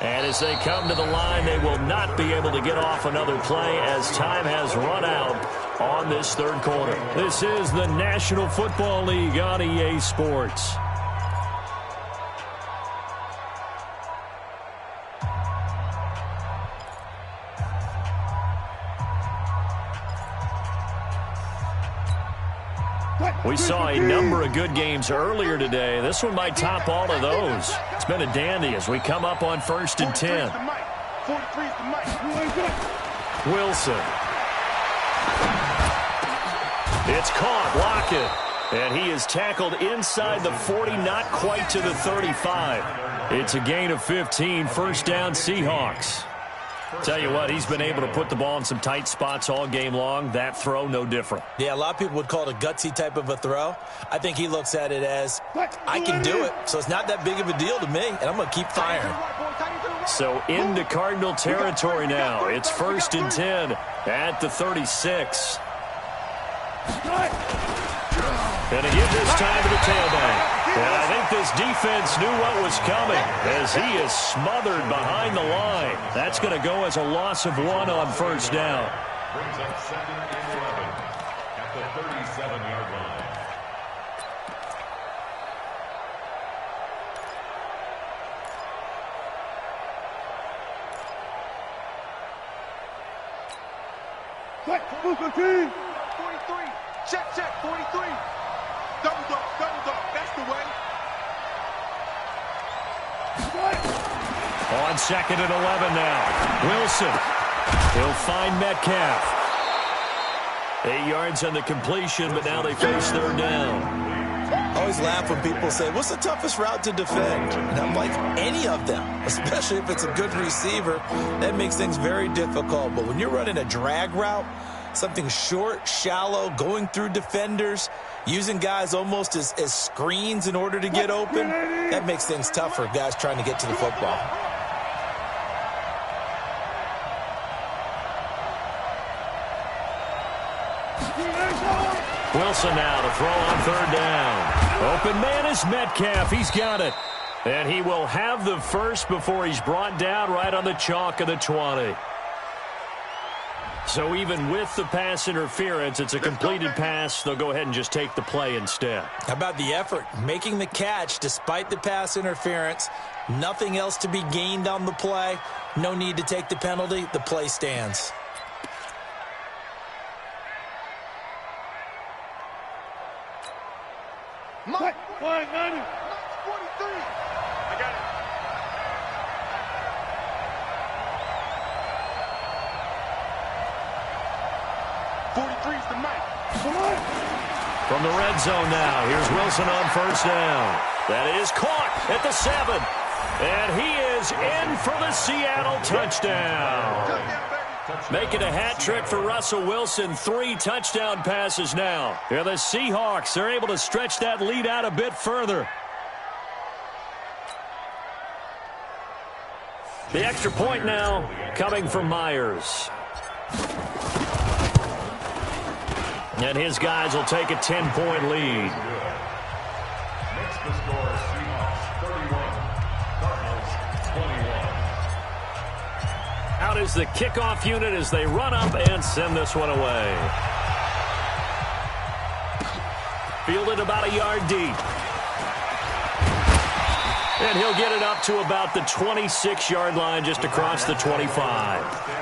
And as they come to the line, they will not be able to get off another play as time has run out on this third quarter. This is the National Football League on EA Sports. We saw a number of good games earlier today. This one might top all of those. It's been a dandy as we come up on 1st and 10. Wilson. It's caught. Lockett. And he is tackled inside the 40, not quite to the 35. It's a gain of 15. First down, Seahawks. Tell you what, he's been able to put the ball in some tight spots all game long. That throw, no different. Yeah, a lot of people would call it a gutsy type of a throw. I think he looks at it as, I can do it, so it's not that big of a deal to me, and I'm going to keep firing. So into Cardinal territory now. It's 1st and 10 at the 36. And again this time to the tailback. And I think this defense knew what was coming as he is smothered behind the line. That's going to go as a loss of 1 on first down. Brings up 2nd and 11 at the 37-yard line. Move 15. 43. Check, 43. Double dog, that's the way. On 2nd and 11 now. Wilson. He'll find Metcalf. 8 yards on the completion, but now they face 3rd down. I always laugh when people say, what's the toughest route to defend? And I'm like, any of them, especially if it's a good receiver. That makes things very difficult. But when you're running a drag route, something short, shallow, going through defenders, using guys almost as screens in order to get open, that makes things tough for guys trying to get to the football. Wilson now to throw on 3rd down. Open man is Metcalf. He's got it. And he will have the first before he's brought down right on the chalk of the 20. So even with the pass interference, it's a completed pass. They'll go ahead and just take the play instead. How about the effort? Making the catch despite the pass interference. Nothing else to be gained on the play. No need to take the penalty. The play stands. Mike, 43. I got it. The mic. From the red zone now, here's Wilson on first down. That is caught at the 7. And he is in for the Seattle touchdown. Making a hat trick for Russell Wilson. 3 touchdown passes now. Here the Seahawks are able to stretch that lead out a bit further. The extra point now coming from Myers. And his guys will take a 10-point lead. Makes the score Seahawks 31, Cardinals 21. Out is the kickoff unit as they run up and send this one away. Fielded about a yard deep. And he'll get it up to about the 26-yard line just across the 25.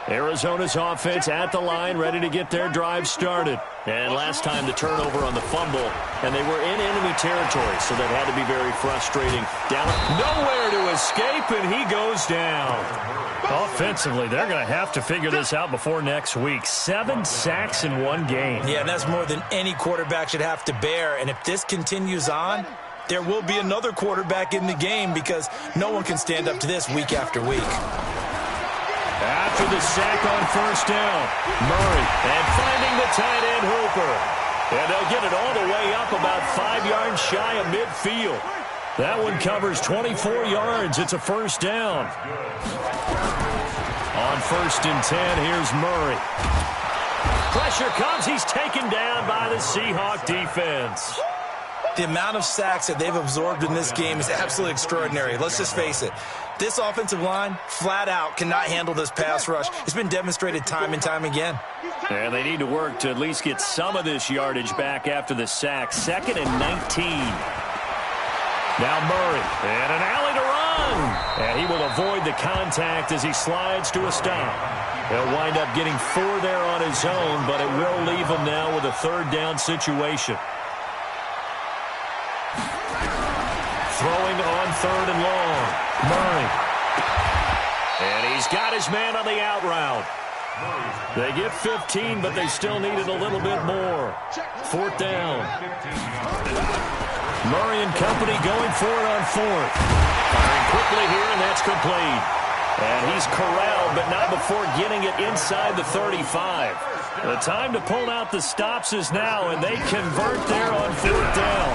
Arizona's offense at the line, ready to get their drive started. And last time the turnover on the fumble, and they were in enemy territory, so that had to be very frustrating. Down, nowhere to escape, and he goes down. Offensively, they're going to have to figure this out before next week. 7 sacks in one game. Yeah, and that's more than any quarterback should have to bear. And if this continues on, there will be another quarterback in the game because no one can stand up to this week after week. After the sack on first down, Murray, and finding the tight end Hooper. And they'll get it all the way up about 5 yards shy of midfield. That one covers 24 yards. It's a first down. On 1st and 10, here's Murray. Pressure comes. He's taken down by the Seahawk defense. The amount of sacks that they've absorbed in this game is absolutely extraordinary. Let's just face it. This offensive line, flat out, cannot handle this pass rush. It's been demonstrated time and time again. And they need to work to at least get some of this yardage back after the sack. 2nd and 19. Now Murray, and an alley to run. And he will avoid the contact as he slides to a stop. He'll wind up getting 4 there on his own, but it will leave him now with a 3rd down situation. Throwing on 3rd and long. Murray. And he's got his man on the out route. They get 15, but they still needed a little bit more. 4th down. Murray and company going for it on 4th. Firing quickly here, and that's complete. And he's corralled, but not before getting it inside the 35. The time to pull out the stops is now, and they convert there on 4th down.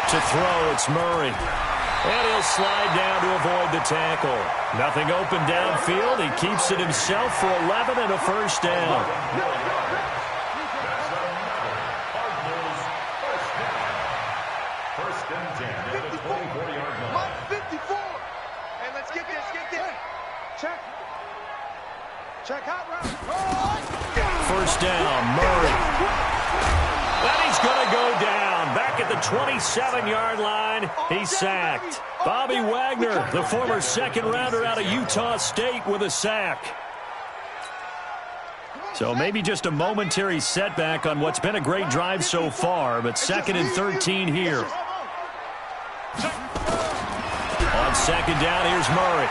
To throw, it's Murray. And he'll slide down to avoid the tackle. Nothing open downfield. He keeps it himself for 11 and a first down. First and 10 at the 24-yard line. 54. Hey, let's get this. Check. Check out route. First down, Murray. And he's going to go down. Back at the 27-yard line, he's sacked. Bobby Wagner, the former 2nd-rounder out of Utah State, with a sack. So maybe just a momentary setback on what's been a great drive so far, but 2nd and 13 here. On 2nd down, here's Murray.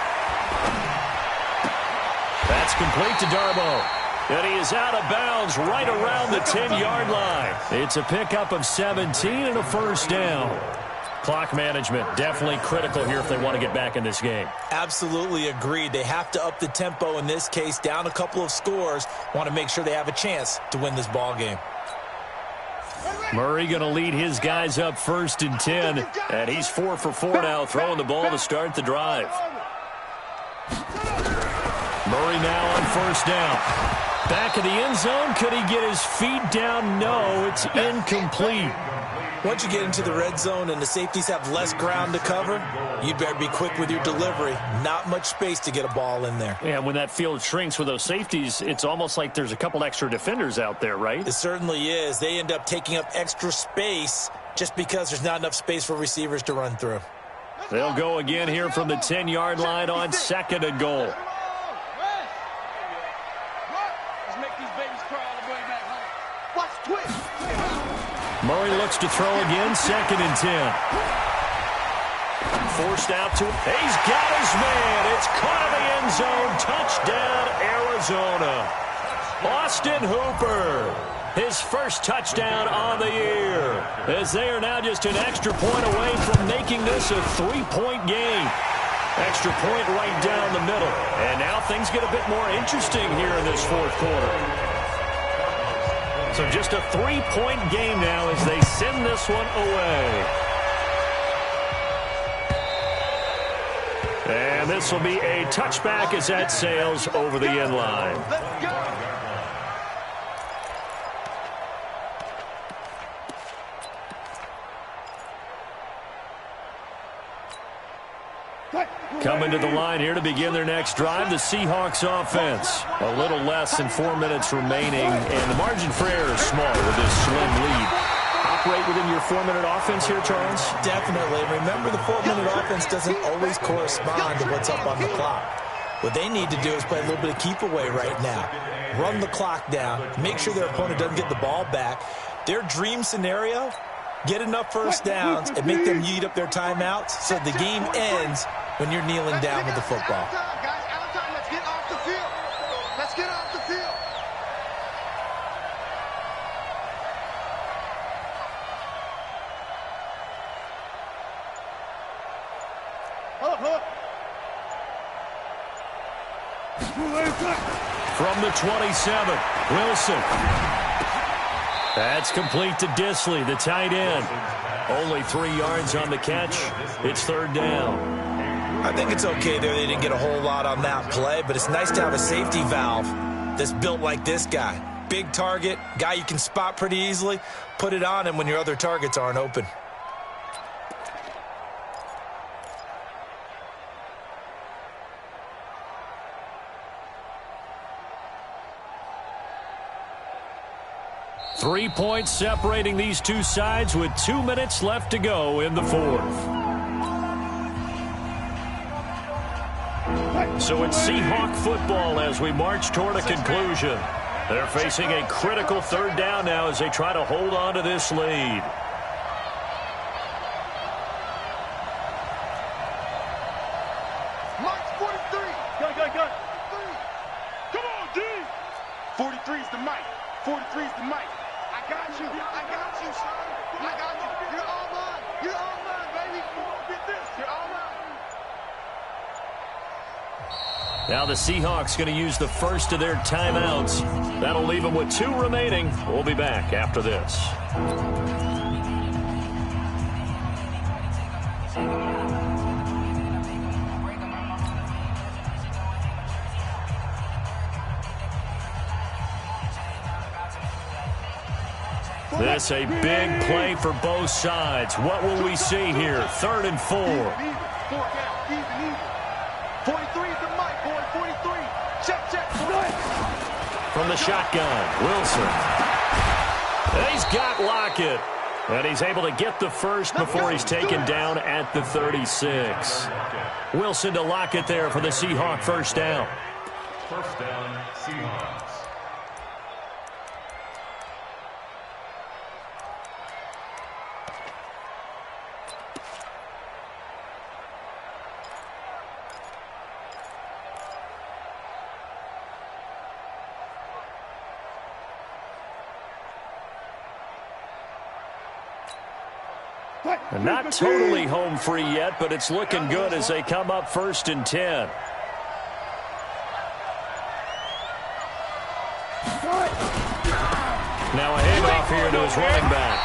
That's complete to Darboh. And he is out of bounds right around the 10-yard line. It's a pickup of 17 and a first down. Clock management definitely critical here if they want to get back in this game. Absolutely agreed. They have to up the tempo in this case, down a couple of scores. Want to make sure they have a chance to win this ball game. Murray going to lead his guys up 1st and 10. And he's 4 for 4 now, throwing the ball to start the drive. Murray now on 1st down. Back of the end zone. Could he get his feet down? No, it's incomplete. Once you get into the red zone and the safeties have less ground to cover, you better be quick with your delivery. Not much space to get a ball in there. Yeah, when that field shrinks with those safeties, it's almost like there's a couple extra defenders out there, right? It certainly is. They end up taking up extra space just because there's not enough space for receivers to run through. They'll go again here from the 10-yard line on 2nd and goal. Murray looks to throw again, 2nd and 10. Forced out to, he's got his man. It's caught in the end zone. Touchdown, Arizona. Austin Hooper, his first touchdown on the year, as they are now just an extra point away from making this a 3-point game. Extra point right down the middle. And now things get a bit more interesting here in this 4th quarter. So just a 3-point game now as they send this one away. And this will be a touchback as that sails over the end line. Coming to the line here to begin their next drive, the Seahawks offense. A little less than 4 minutes remaining, and the margin for error is small with this slim lead. Operate within your 4-minute offense here, Charles? Definitely. Remember, the 4-minute offense doesn't always correspond to what's up on the clock. What they need to do is play a little bit of keep away right now. Run the clock down. Make sure their opponent doesn't get the ball back. Their dream scenario, get enough first downs and make them eat up their timeouts so the game ends when you're kneeling down with the football. Guys, out of time. Let's get off the field. Let's get off the field. From the 27, Wilson. That's complete to Disley, the tight end. Only 3 yards on the catch. It's third down. I think it's okay there. They didn't get a whole lot on that play, but it's nice to have a safety valve that's built like this guy. Big target, guy you can spot pretty easily. Put it on him when your other targets aren't open. Three points separating these two sides with 2 minutes left to go in the fourth. So it's Seahawk football as we march toward a conclusion. They're facing a critical third down now as they try to hold on to this lead. March 43. Go. 3. Come on, D. 43 is the mic. 43 is the mic. I got you, son. I got you. You're all mine. You're all mine, baby. Get this. You're all mine. Now the Seahawks going to use the first of their timeouts. That'll leave them with 2 remaining. We'll be back after this. This a big play for both sides. What will we see here? 3rd and 4. 43 is the mic, boy. 43. Check. From the shotgun, Wilson. And he's got Lockett. And he's able to get the first before he's taken down at the 36. Wilson to Lockett there for the Seahawk first down. First down, Seahawks. And not totally home free yet, but it's looking good as they come up 1st and 10. Now a handoff here to his running back.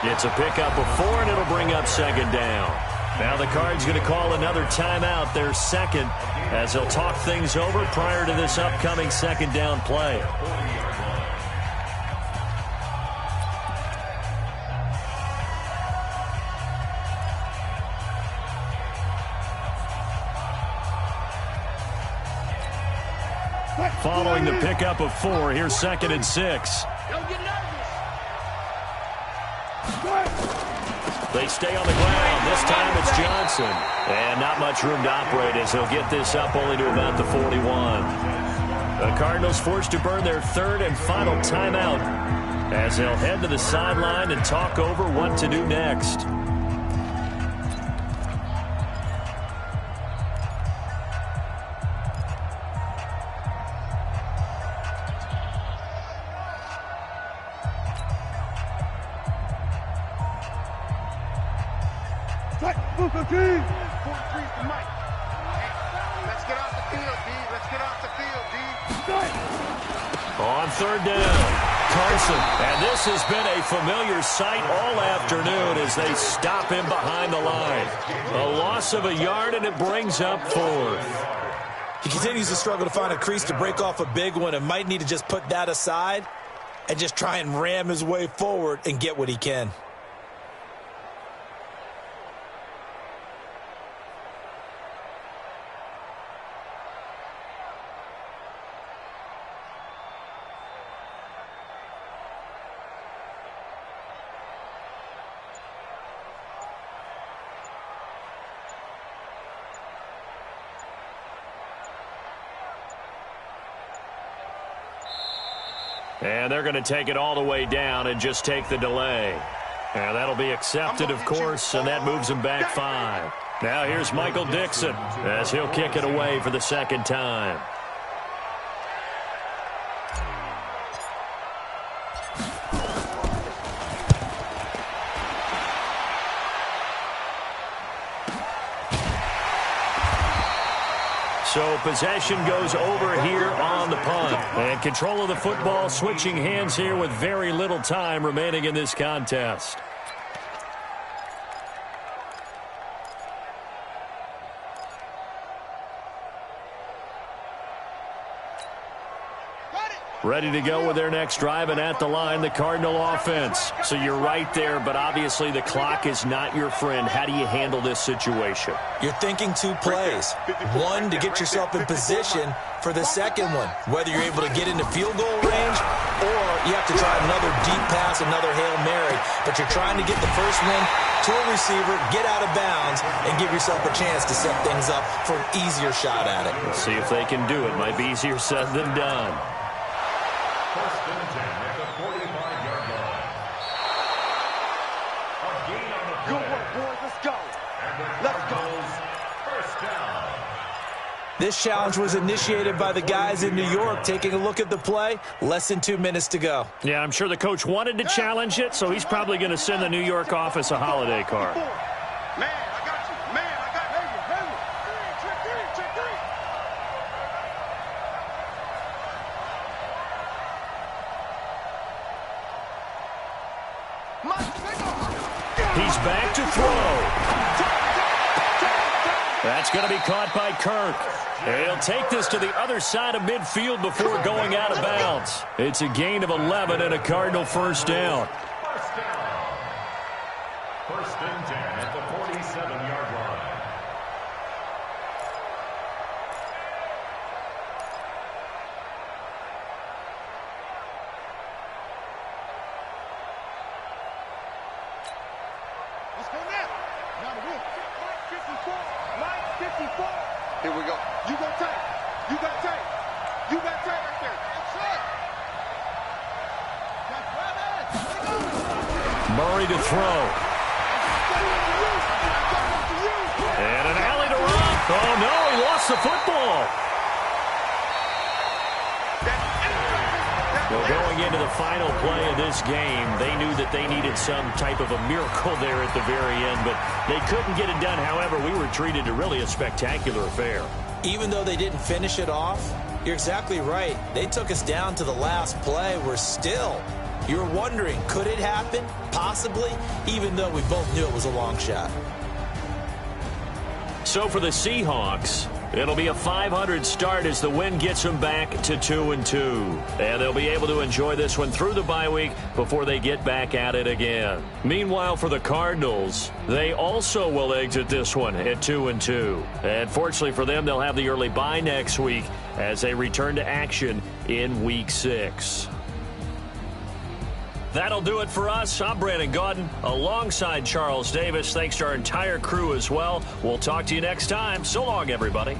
It's a pickup of 4, and it'll bring up 2nd down. Now the Cards going to call another timeout, their second, as they'll talk things over prior to this upcoming 2nd down play. Following the pickup of 4, here's 2nd and 6. They stay on the ground. This time it's Johnson. And not much room to operate as he'll get this up only to about the 41. The Cardinals forced to burn their 3rd and final timeout as they'll head to the sideline and talk over what to do next. On 3rd down, Carson. And this has been a familiar sight all afternoon as they stop him behind the line. A loss of a yard, and it brings up 4th. He continues to struggle to find a crease to break off a big one and might need to just put that aside and just try and ram his way forward and get what he can. And they're going to take it all the way down and just take the delay. And that'll be accepted, of course, and that moves them back 5. Now here's Michael Dixon as he'll kick it away for the second time. So possession goes over here on the punt. And control of the football switching hands here with very little time remaining in this contest. Ready to go with their next drive, and at the line, the Cardinal offense. So you're right there, but obviously the clock is not your friend. How do you handle this situation? You're thinking 2 plays. One, to get yourself in position for the second one, whether you're able to get into field goal range or you have to try another deep pass, another Hail Mary. But you're trying to get the first one to a receiver, get out of bounds, and give yourself a chance to set things up for an easier shot at it. Let's see if they can do it. Might be easier said than done. First and 10 at the 45-yard line. A gain on the play. Good work, boys. Let's go. Let's go. First down. This challenge was initiated by the guys in New York. Taking a look at the play, less than 2 minutes to go. Yeah, I'm sure the coach wanted to challenge it, so he's probably going to send the New York office a holiday card. Man, I got you. Man, I got you. Check three. He's back to throw. That's going to be caught by Kirk. He'll take this to the other side of midfield before going out of bounds. It's a gain of 11 and a Cardinal first down. First down. First and 10 at the 47-yard line. Let's go now. Now the wheel. Line 54. Here we go. You got tape. You got tape. You got tape right there. Murray to throw. And an alley to run. Oh, no, he lost the football. Well, going into the final play of this game, they knew that they needed some type of a miracle there at the very end, but they couldn't get it done. However, we were treated to really a spectacular affair. Even though they didn't finish it off, you're exactly right. They took us down to the last play. We're still, you're wondering, could it happen? Possibly, even though we both knew it was a long shot. So for the Seahawks, it'll be a 500 start as the win gets them back to 2-2. And they'll be able to enjoy this one through the bye week before they get back at it again. Meanwhile, for the Cardinals, they also will exit this one at 2-2. And fortunately for them, they'll have the early bye next week as they return to action in Week 6. That'll do it for us. I'm Brandon Gaudin alongside Charles Davis. Thanks to our entire crew as well. We'll talk to you next time. So long, everybody.